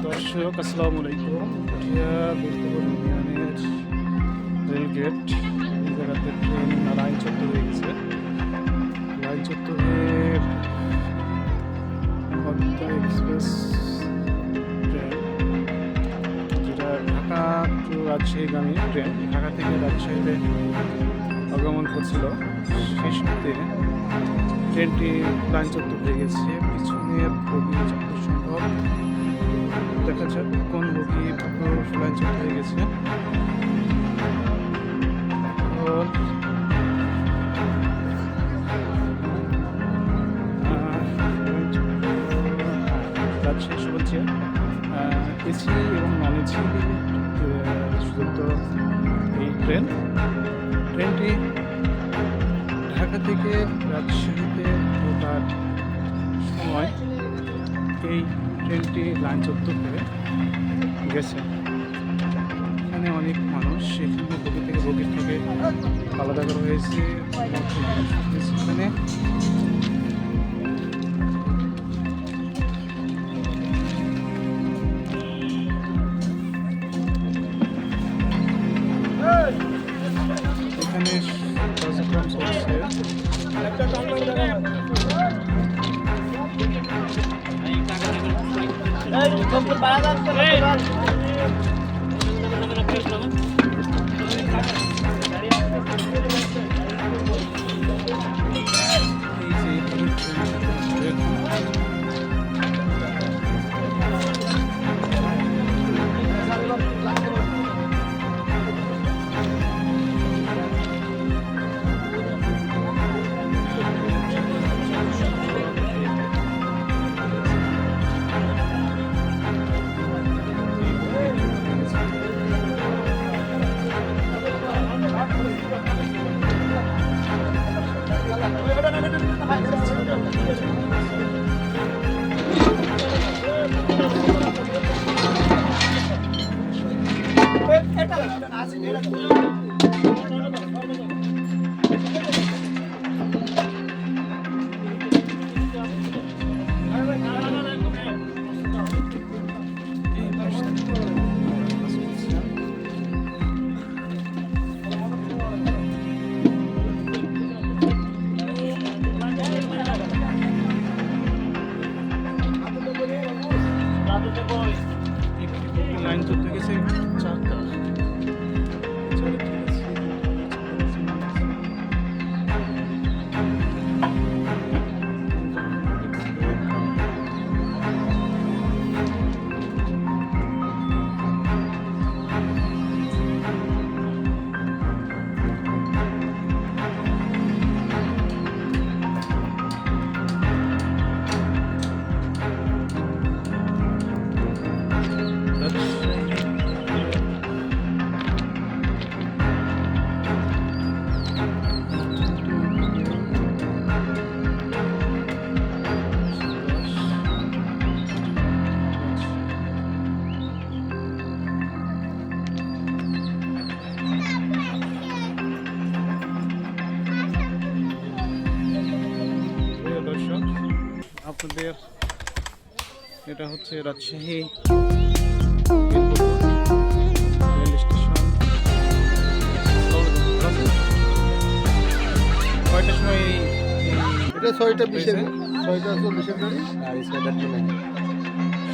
দর্শক আসসালামু আলাইকুম। বীরপুর ইউনিয়নের রেলগেট এই জায়গাতে ট্রেন লাইন চত্বর হয়ে গেছে। লাইন চত্বরের পদ্মা এক্সপ্রেস ট্রেন, যেটা ঢাকা টু রাজশাহীগামী ট্রেন, ঢাকা থেকে রাজশাহীতে আগমন করছিল, সেই সাথে ট্রেনটি লাইন চত্বর হয়ে গেছে। পিছনের বগি যত সম্ভব দেখা যাক কোন বগি লাইন চত্বর হয়ে গেছে। রাজশাহী শুভেচ্ছা এসি এবং নন এসি যুক্ত এই ট্রেনটি ঢাকা থেকে রাজশাহীতে ঢোকার সময় এই ট্রেনটি লাইন চত্বর করে গেছে। এখানে অনেক মানুষ, সেখানে বগি থেকে আলাদা করা হয়েছে। এখানে কার্যক্রম চলছে। লাইন চলতে গেছে চাকা। আপনাদের এটা হচ্ছে রাজশাহী রেল স্টেশন। কয়টার সময় এটা 6:20 6:40 গাড়ি আর 6:30 নেই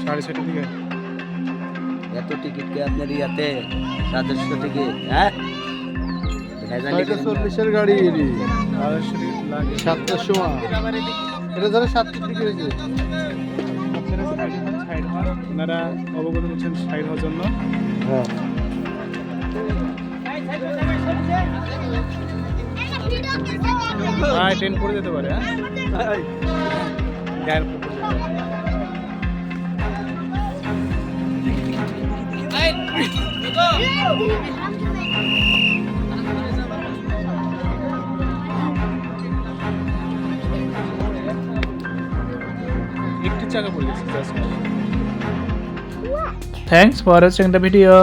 6:30 দিকে। এত টিকিট কে আপনার ইয়াতে রাজস্ব টিকিট? হ্যাঁ 6:40 গাড়ি রাজশাহী লাগে 7টার সময়। এটা ধরো 7টার দিকে হয়েছে। আপনারা অবগত হচ্ছেন সাইড হওয়ার জন্য। হ্যাঁ ট্রেন পড়ে যেতে পারে। গায়ের উপর পড়ে যেতে পারে। একটি চাকা পড়ে গেছে। Thanks for watching the video.